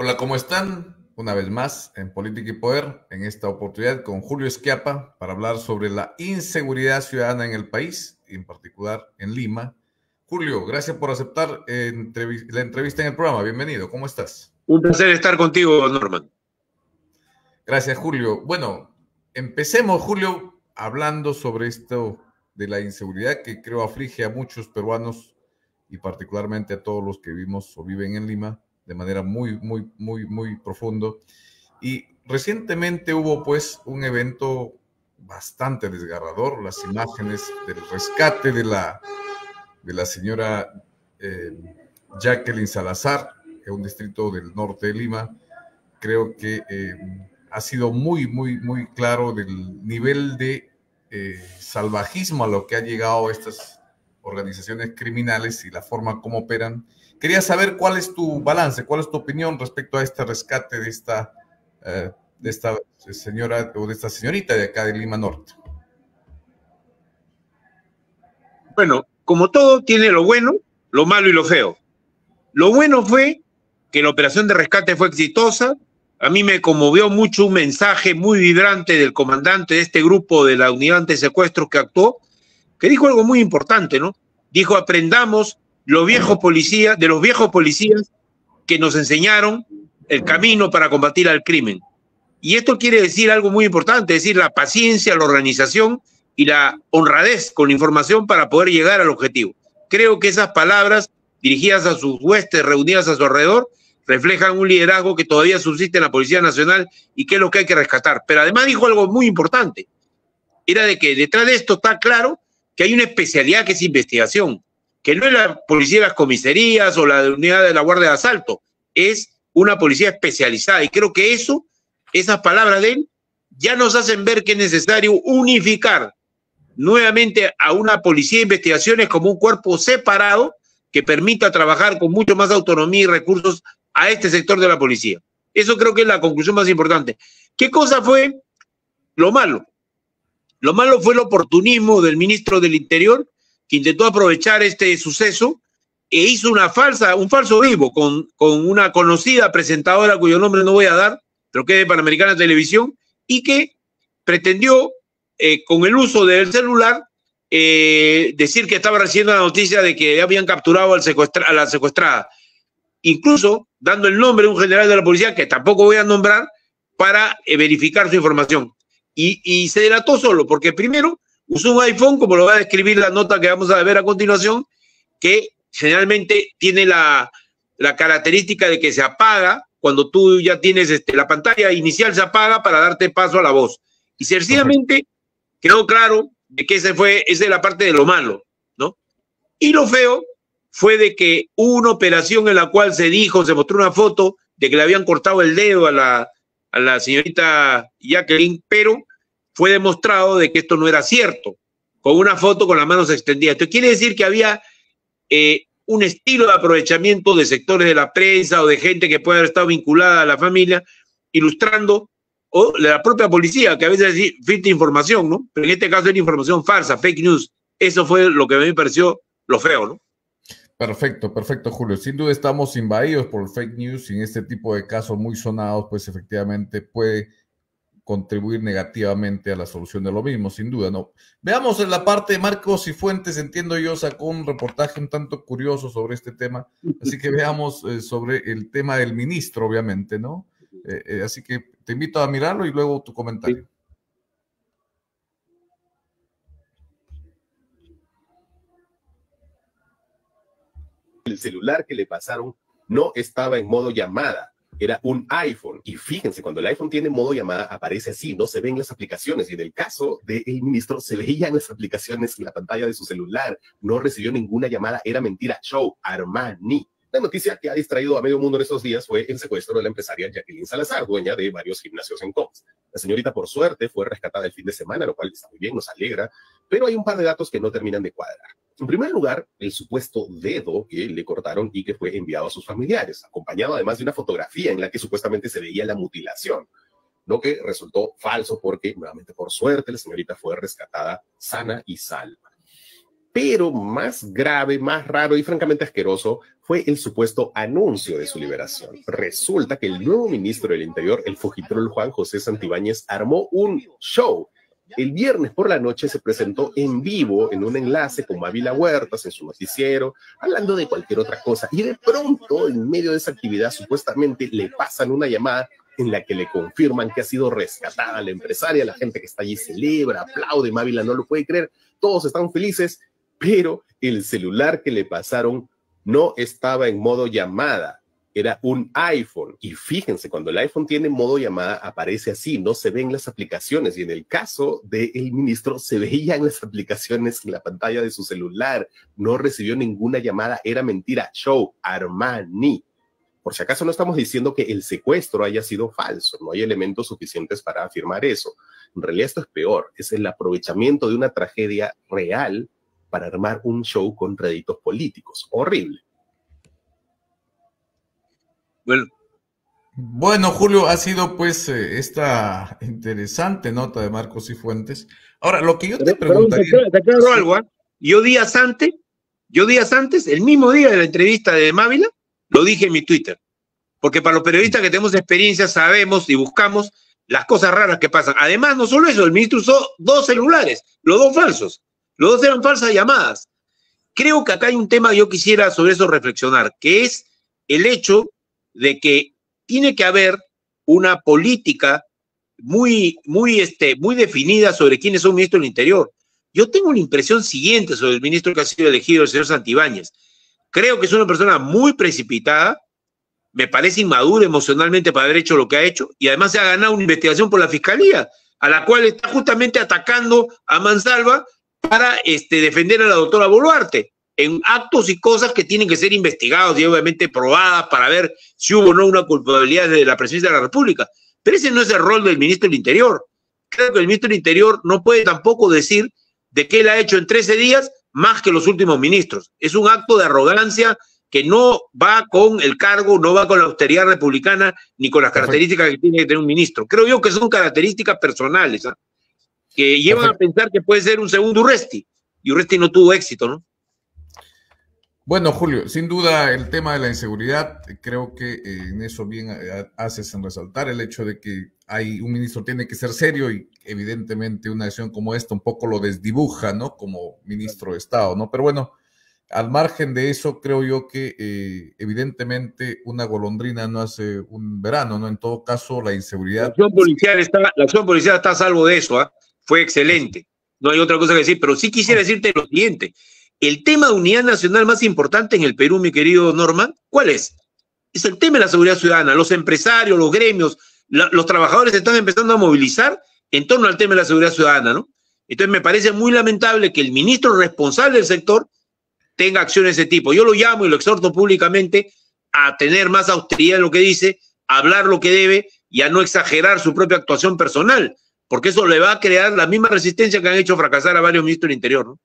Hola, ¿cómo están? Una vez más en Política y Poder, en esta oportunidad con Julio Esquiapa para hablar sobre la inseguridad ciudadana en el país, y en particular en Lima. Julio, gracias por aceptar la entrevista en el programa. Bienvenido, ¿cómo estás? Un placer estar contigo, Norman. Gracias, Julio. Bueno, empecemos, Julio, hablando sobre esto de la inseguridad que creo aflige a muchos peruanos y particularmente a todos los que vivimos o viven en Lima de manera muy profundo. Y recientemente hubo pues un evento bastante desgarrador, las imágenes del rescate de la señora eh, Jacqueline Salazar, en un distrito del norte de Lima. Creo que ha sido muy claro del nivel de salvajismo a lo que ha llegado estas organizaciones criminales y la forma como operan. Quería saber cuál es tu balance, cuál es tu opinión respecto a este rescate de esta señora o de esta señorita de acá de Lima Norte. Bueno, como todo tiene lo bueno, lo malo y lo feo. Lo bueno fue que la operación de rescate fue exitosa. A mí me conmovió mucho un mensaje muy vibrante del comandante de este grupo de la unidad antisecuestros que actuó, que dijo algo muy importante, ¿no? Dijo, aprendamos de los viejos policías que nos enseñaron el camino para combatir al crimen. Y esto quiere decir algo muy importante, es decir, la paciencia, la organización y la honradez con la información para poder llegar al objetivo. Creo que esas palabras dirigidas a sus huestes reunidas a su alrededor reflejan un liderazgo que todavía subsiste en la Policía Nacional y que es lo que hay que rescatar. Pero además dijo algo muy importante, era de que detrás de esto está claro que hay una especialidad que es investigación, que no es la policía de las comisarías o la unidad de la Guardia de Asalto, es una policía especializada. Y creo que esas palabras de él ya nos hacen ver que es necesario unificar nuevamente a una policía de investigaciones como un cuerpo separado que permita trabajar con mucho más autonomía y recursos a este sector de la policía. Eso creo que es la conclusión más importante. ¿Qué cosa fue lo malo? Lo malo fue el oportunismo del ministro del Interior, que intentó aprovechar este suceso e hizo un falso vivo con una conocida presentadora cuyo nombre no voy a dar, pero que es de Panamericana Televisión, y que pretendió, con el uso del celular, decir que estaba recibiendo la noticia de que habían capturado a la secuestrada, incluso dando el nombre de un general de la policía, que tampoco voy a nombrar, para verificar su información. Y se delató solo, porque primero usó un iPhone, como lo va a describir la nota que vamos a ver a continuación, que generalmente tiene la característica de que se apaga cuando tú ya tienes la pantalla inicial, se apaga para darte paso a la voz. Y sencillamente quedó claro de que esa es la parte de lo malo, ¿no? Y lo feo fue de que hubo una operación en la cual se mostró una foto de que le habían cortado el dedo a la señorita Jacqueline, pero fue demostrado de que esto no era cierto, con una foto con las manos extendidas. Esto quiere decir que había un estilo de aprovechamiento de sectores de la prensa o de gente que puede haber estado vinculada a la familia, ilustrando, o de la propia policía, que a veces filtra información, ¿no? Pero en este caso era información falsa, fake news. Eso fue lo que a mí me pareció lo feo, ¿no? Perfecto, Julio. Sin duda estamos invadidos por el fake news y en este tipo de casos muy sonados, pues efectivamente puede contribuir negativamente a la solución de lo mismo, sin duda, ¿no? Veamos en la parte de Marcos y Fuentes, entiendo yo, sacó un reportaje un tanto curioso sobre este tema, así que veamos sobre el tema del ministro, obviamente, ¿no? Así que te invito a mirarlo y luego tu comentario. El celular que le pasaron no estaba en modo llamada, era un iPhone. Y fíjense, cuando el iPhone tiene modo llamada, aparece así, no se ven las aplicaciones. Y en el caso del ministro, se veían las aplicaciones en la pantalla de su celular. No recibió ninguna llamada, era mentira. Show, Armani. La noticia que ha distraído a medio mundo en estos días fue el secuestro de la empresaria Jacqueline Salazar, dueña de varios gimnasios en Coms. La señorita, por suerte, fue rescatada el fin de semana, lo cual está muy bien, nos alegra, pero hay un par de datos que no terminan de cuadrar. En primer lugar, el supuesto dedo que le cortaron y que fue enviado a sus familiares, acompañado además de una fotografía en la que supuestamente se veía la mutilación, lo que resultó falso porque, nuevamente por suerte, la señorita fue rescatada sana y salva. Pero más grave, más raro y francamente asqueroso fue el supuesto anuncio de su liberación. Resulta que el nuevo ministro del Interior, el fujitrol Juan José Santibáñez, armó un show. El viernes por la noche se presentó en vivo en un enlace con Mávila Huertas en su noticiero, hablando de cualquier otra cosa. Y de pronto, en medio de esa actividad, supuestamente le pasan una llamada en la que le confirman que ha sido rescatada la empresaria. La gente que está allí celebra, aplaude, Mávila no lo puede creer, todos están felices, pero el celular que le pasaron no estaba en modo llamada. Era un iPhone. Y fíjense, cuando el iPhone tiene modo llamada, aparece así, no se ven las aplicaciones. Y en el caso del ministro, se veían las aplicaciones en la pantalla de su celular. No recibió ninguna llamada, era mentira. Show, Armani. Por si acaso no estamos diciendo que el secuestro haya sido falso. No hay elementos suficientes para afirmar eso. En realidad esto es peor. Es el aprovechamiento de una tragedia real para armar un show con réditos políticos. Horrible. Bueno, Julio, ha sido pues esta interesante nota de Marcos Cifuentes. Ahora, lo que yo te preguntaría... Te aclaro algo, ¿eh? Yo días antes, el mismo día de la entrevista de Mávila, lo dije en mi Twitter. Porque para los periodistas que tenemos experiencia sabemos y buscamos las cosas raras que pasan. Además, no solo eso, el ministro usó 2 celulares, los 2 falsos. Los 2 eran falsas llamadas. Creo que acá hay un tema que yo quisiera sobre eso reflexionar, que es el hecho de que tiene que haber una política muy definida sobre quiénes son ministros del Interior. Yo tengo una impresión siguiente sobre el ministro que ha sido elegido, el señor Santibáñez. Creo que es una persona muy precipitada, me parece inmaduro emocionalmente para haber hecho lo que ha hecho, y además se ha ganado una investigación por la Fiscalía, a la cual está justamente atacando a mansalva para defender a la doctora Boluarte en actos y cosas que tienen que ser investigados y obviamente probadas para ver si hubo o no una culpabilidad de la presidencia de la República. Pero ese no es el rol del ministro del Interior. Creo que el ministro del Interior no puede tampoco decir de que él ha hecho en 13 días más que los últimos ministros. Es un acto de arrogancia que no va con el cargo, no va con la austeridad republicana, ni con las características que tiene que tener un ministro. Creo yo que son características personales, ¿eh? Que llevan a pensar que puede ser un segundo Urresti, y Urresti no tuvo éxito, ¿no? Bueno, Julio, sin duda el tema de la inseguridad, creo que en eso bien haces en resaltar el hecho de que un ministro tiene que ser serio y evidentemente una acción como esta un poco lo desdibuja, ¿no? Como ministro de Estado, ¿no? Pero bueno, al margen de eso, creo yo que evidentemente una golondrina no hace un verano, ¿no? En todo caso, la inseguridad... La acción policial está a salvo de eso, ¿eh? Fue excelente. No hay otra cosa que decir, pero sí quisiera decirte lo siguiente. El tema de unidad nacional más importante en el Perú, mi querido Norman, ¿cuál es? Es el tema de la seguridad ciudadana. Los empresarios, los gremios, los trabajadores están empezando a movilizar en torno al tema de la seguridad ciudadana, ¿no? Entonces me parece muy lamentable que el ministro responsable del sector tenga acciones de ese tipo. Yo lo llamo y lo exhorto públicamente a tener más austeridad en lo que dice, a hablar lo que debe y a no exagerar su propia actuación personal, porque eso le va a crear la misma resistencia que han hecho fracasar a varios ministros del Interior, ¿no?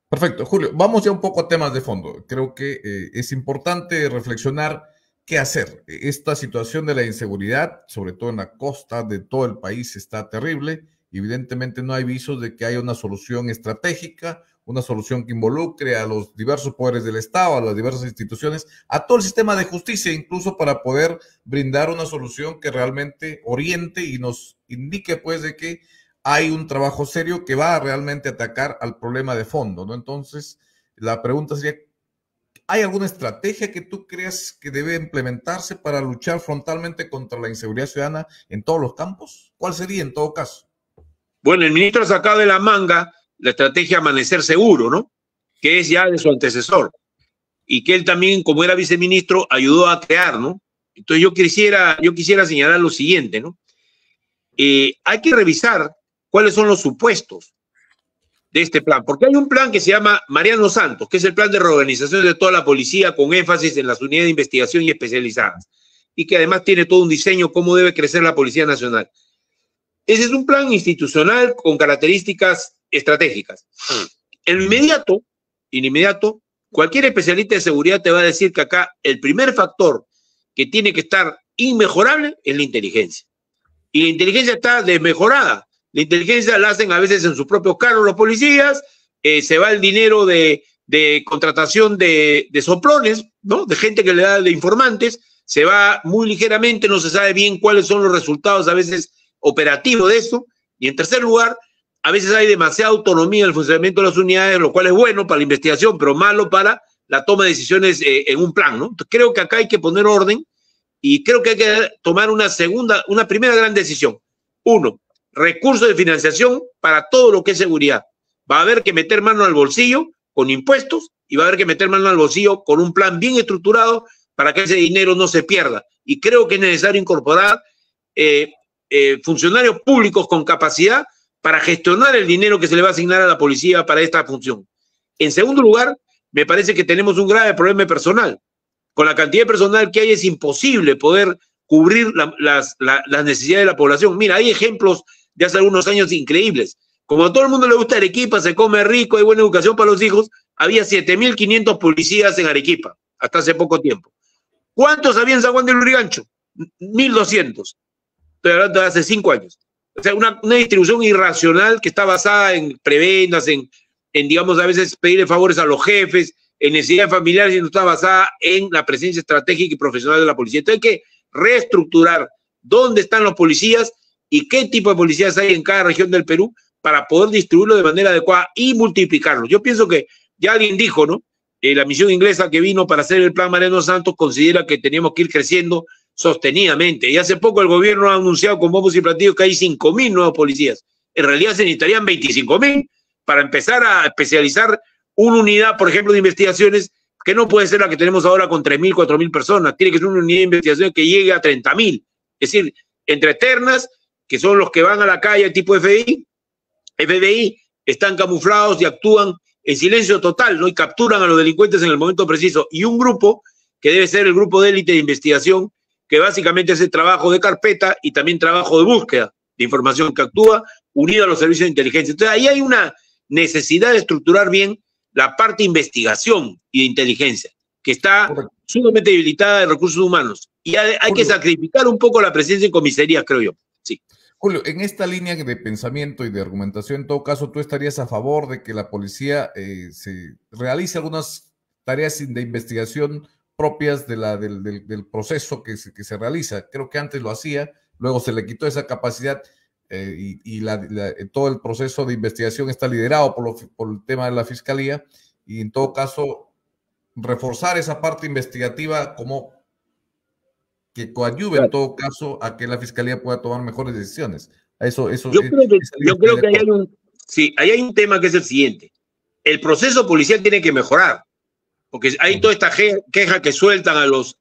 Perfecto, Julio. Vamos ya un poco a temas de fondo. Creo que es importante reflexionar qué hacer. Esta situación de la inseguridad, sobre todo en la costa de todo el país, está terrible. Evidentemente no hay visos de que haya una solución estratégica, una solución que involucre a los diversos poderes del Estado, a las diversas instituciones, a todo el sistema de justicia, incluso para poder brindar una solución que realmente oriente y nos indique, pues, de que hay un trabajo serio que va a realmente atacar al problema de fondo, ¿no? Entonces, la pregunta sería, ¿hay alguna estrategia que tú creas que debe implementarse para luchar frontalmente contra la inseguridad ciudadana en todos los campos? ¿Cuál sería en todo caso? Bueno, el ministro ha sacado de la manga la estrategia Amanecer Seguro, ¿no? Que es ya de su antecesor. Y que él también, como era viceministro, ayudó a crear, ¿no? Entonces yo quisiera señalar lo siguiente, ¿no? Hay que revisar cuáles son los supuestos de este plan, porque hay un plan que se llama Mariano Santos, que es el plan de reorganización de toda la policía con énfasis en las unidades de investigación y especializadas, y que además tiene todo un diseño cómo debe crecer la Policía Nacional. Ese es un plan institucional con características estratégicas. En inmediato, cualquier especialista de seguridad te va a decir que acá el primer factor que tiene que estar inmejorable es la inteligencia. Y la inteligencia está desmejorada. La inteligencia la hacen a veces en sus propios carros los policías, se va el dinero de contratación de soplones, ¿no? De gente que le da de informantes, se va muy ligeramente, no se sabe bien cuáles son los resultados a veces operativos de eso. Y en tercer lugar, a veces hay demasiada autonomía en el funcionamiento de las unidades, lo cual es bueno para la investigación, pero malo para la toma de decisiones en un plan, ¿no? Entonces, creo que acá hay que poner orden y creo que hay que tomar una primera gran decisión. Uno, recursos de financiación para todo lo que es seguridad. Va a haber que meter mano al bolsillo con impuestos y va a haber que meter mano al bolsillo con un plan bien estructurado para que ese dinero no se pierda. Y creo que es necesario incorporar funcionarios públicos con capacidad para gestionar el dinero que se le va a asignar a la policía para esta función. En segundo lugar, me parece que tenemos un grave problema de personal. Con la cantidad de personal que hay es imposible poder cubrir las necesidades de la población. Mira, hay ejemplos de hace algunos años increíbles. Como a todo el mundo le gusta Arequipa, se come rico, hay buena educación para los hijos, había 7.500 policías en Arequipa hasta hace poco tiempo. ¿Cuántos había en San Juan del Lurigancho? 1.200. Estoy hablando de hace 5 años. O sea, una distribución irracional que está basada en prebendas, en digamos, a veces pedirle favores a los jefes, en necesidades familiares, y no está basada en la presencia estratégica y profesional de la policía. Entonces hay que reestructurar dónde están los policías y qué tipo de policías hay en cada región del Perú para poder distribuirlo de manera adecuada y multiplicarlo. Yo pienso que ya alguien dijo, ¿no? La misión inglesa que vino para hacer el plan Mariano Santos considera que teníamos que ir creciendo sostenidamente. Y hace poco el gobierno ha anunciado con bombos y platillos que hay 5.000 nuevos policías. En realidad se necesitarían 25.000 para empezar a especializar una unidad, por ejemplo, de investigaciones que no puede ser la que tenemos ahora con 3.000, 4.000 personas. Tiene que ser una unidad de investigación que llegue a 30.000. Es decir, entre ternas, que son los que van a la calle tipo FBI, están camuflados y actúan en silencio total, ¿no? Y capturan a los delincuentes en el momento preciso. Y un grupo que debe ser el grupo de élite de investigación, que básicamente hace trabajo de carpeta y también trabajo de búsqueda de información, que actúa unido a los servicios de inteligencia. Entonces, ahí hay una necesidad de estructurar bien la parte de investigación y de inteligencia, que está sumamente debilitada de recursos humanos. Y hay que sacrificar un poco la presencia en comisarías, creo yo. Sí. Julio, en esta línea de pensamiento y de argumentación, en todo caso, ¿tú estarías a favor de que la policía se realice algunas tareas de investigación propias del proceso que se realiza? Creo que antes lo hacía, luego se le quitó esa capacidad y todo el proceso de investigación está liderado por el tema de la fiscalía, y en todo caso reforzar esa parte investigativa como que coadyuve en todo caso a que la fiscalía pueda tomar mejores decisiones. Yo creo que ahí hay un tema que es el siguiente. El proceso policial tiene que mejorar, porque hay toda esta queja que sueltan a los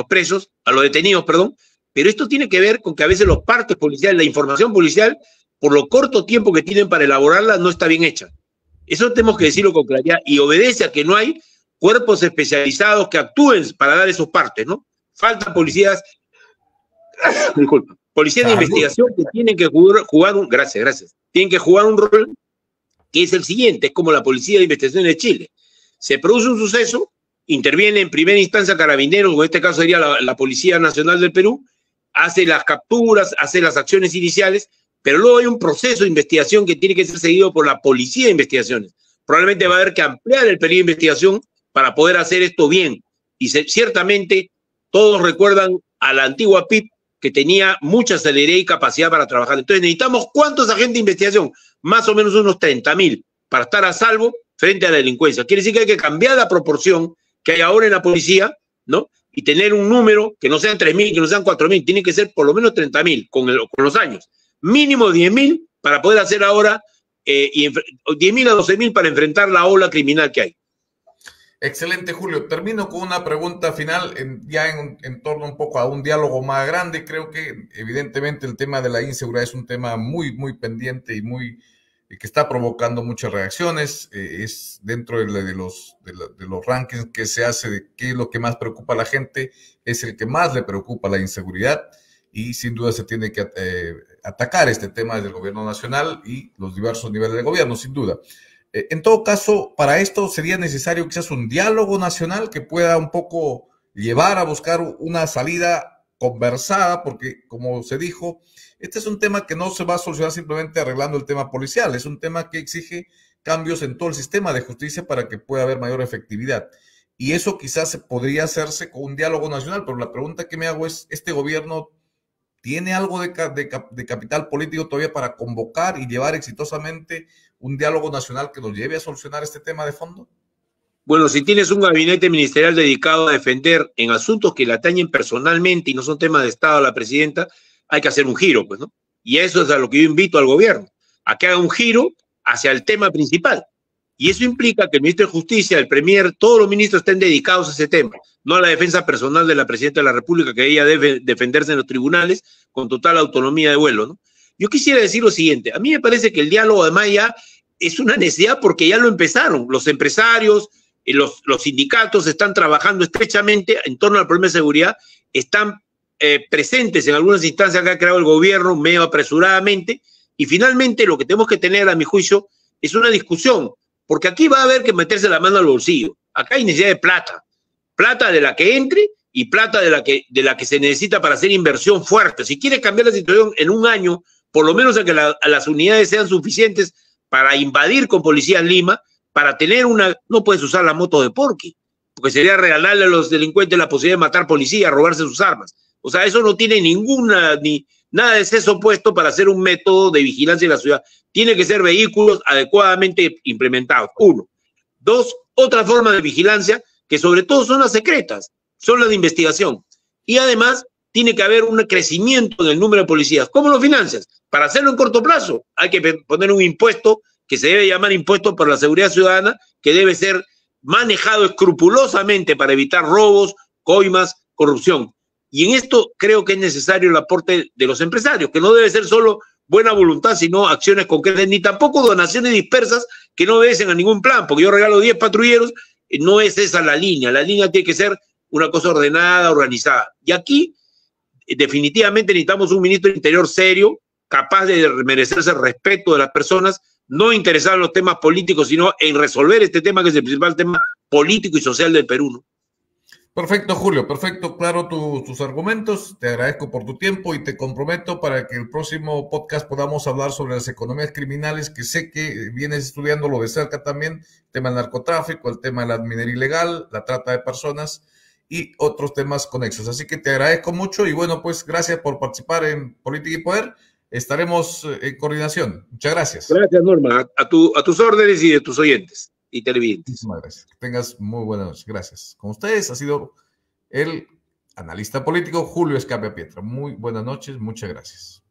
presos, a los detenidos, perdón, pero esto tiene que ver con que a veces los partes policiales, la información policial, por lo corto tiempo que tienen para elaborarla, no está bien hecha. Eso tenemos que decirlo con claridad, y obedece a que no hay cuerpos especializados que actúen para dar esos partes, ¿no? Faltan policías, policías de investigación que tienen que jugar un, tienen que jugar un rol que es el siguiente, es como la policía de investigación de Chile. Se produce un suceso, interviene en primera instancia Carabineros, o en este caso sería la Policía Nacional del Perú, hace las capturas, hace las acciones iniciales, pero luego hay un proceso de investigación que tiene que ser seguido por la Policía de Investigaciones. Probablemente va a haber que ampliar el periodo de investigación para poder hacer esto bien. Y ciertamente todos recuerdan a la antigua PIP, que tenía mucha celeridad y capacidad para trabajar. Entonces necesitamos, ¿cuántos agentes de investigación? Más o menos unos 30.000 para estar a salvo frente a la delincuencia. Quiere decir que hay que cambiar la proporción que hay ahora en la policía, ¿no? Y tener un número que no sean 3.000, que no sean 4.000, tiene que ser por lo menos 30.000 con los años. Mínimo 10.000 para poder hacer ahora 10.000 a 12.000 para enfrentar la ola criminal que hay. Excelente, Julio. Termino con una pregunta final, en torno un poco a un diálogo más grande. Creo que evidentemente el tema de la inseguridad es un tema muy, muy pendiente y que está provocando muchas reacciones. Es dentro de los rankings que se hace de qué es lo que más preocupa a la gente, es el que más le preocupa la inseguridad, y sin duda se tiene que atacar este tema desde el gobierno nacional y los diversos niveles de gobierno, sin duda. En todo caso, para esto sería necesario quizás un diálogo nacional que pueda un poco llevar a buscar una salida conversada, porque como se dijo, este es un tema que no se va a solucionar simplemente arreglando el tema policial, es un tema que exige cambios en todo el sistema de justicia para que pueda haber mayor efectividad. Y eso quizás podría hacerse con un diálogo nacional, pero la pregunta que me hago es, ¿este gobierno tiene algo de capital político todavía para convocar y llevar exitosamente un diálogo nacional que nos lleve a solucionar este tema de fondo? Bueno, si tienes un gabinete ministerial dedicado a defender en asuntos que le atañen personalmente y no son temas de Estado a la presidenta, hay que hacer un giro, pues, ¿no? Y eso es a lo que yo invito al gobierno, a que haga un giro hacia el tema principal. Y eso implica que el ministro de Justicia, el premier, todos los ministros estén dedicados a ese tema, no a la defensa personal de la presidenta de la República, que ella debe defenderse en los tribunales con total autonomía de vuelo, ¿no? Yo quisiera decir lo siguiente, a mí me parece que el diálogo además ya es una necesidad porque ya lo empezaron, los empresarios, los sindicatos están trabajando estrechamente en torno al problema de seguridad, están presentes en algunas instancias que ha creado el gobierno medio apresuradamente, y finalmente lo que tenemos que tener, a mi juicio, es una discusión, porque aquí va a haber que meterse la mano al bolsillo. Acá hay necesidad de plata, plata de la que entre y plata de la que se necesita para hacer inversión fuerte. Si quieres cambiar la situación en un año, por lo menos a que las unidades sean suficientes para invadir con policías Lima, para tener no puedes usar la moto de Porky, porque sería regalarle a los delincuentes la posibilidad de matar policías, robarse sus armas. O sea, eso no tiene nada de seso puesto para hacer un método de vigilancia en la ciudad. Tiene que ser vehículos adecuadamente implementados. 1. 2, otra forma de vigilancia, que sobre todo son las secretas, son las de investigación. Y además, tiene que haber un crecimiento en el número de policías. ¿Cómo lo financias? Para hacerlo en corto plazo, hay que poner un impuesto que se debe llamar impuesto por la seguridad ciudadana, que debe ser manejado escrupulosamente para evitar robos, coimas, corrupción. Y en esto creo que es necesario el aporte de los empresarios, que no debe ser solo buena voluntad, sino acciones concretas, ni tampoco donaciones dispersas que no obedecen a ningún plan, porque yo regalo 10 patrulleros, no es esa la línea tiene que ser una cosa ordenada, organizada. Y aquí definitivamente necesitamos un ministro del Interior serio, capaz de merecerse el respeto de las personas, no interesado en los temas políticos, sino en resolver este tema que es el principal tema político y social del Perú, ¿no? Perfecto, Julio, perfecto, claro tus argumentos, te agradezco por tu tiempo y te comprometo para que el próximo podcast podamos hablar sobre las economías criminales, que sé que vienes estudiándolo de cerca también, el tema del narcotráfico, el tema de la minería ilegal, la trata de personas y otros temas conexos. Así que te agradezco mucho y bueno, pues gracias por participar en Política y Poder. Estaremos en coordinación. Muchas gracias. Gracias, Norma, a tus órdenes y de tus oyentes y televidentes. Muchísimas gracias. Que tengas muy buenas noches. Gracias. Con ustedes ha sido el analista político Julio Escapia Pietra. Muy buenas noches. Muchas gracias.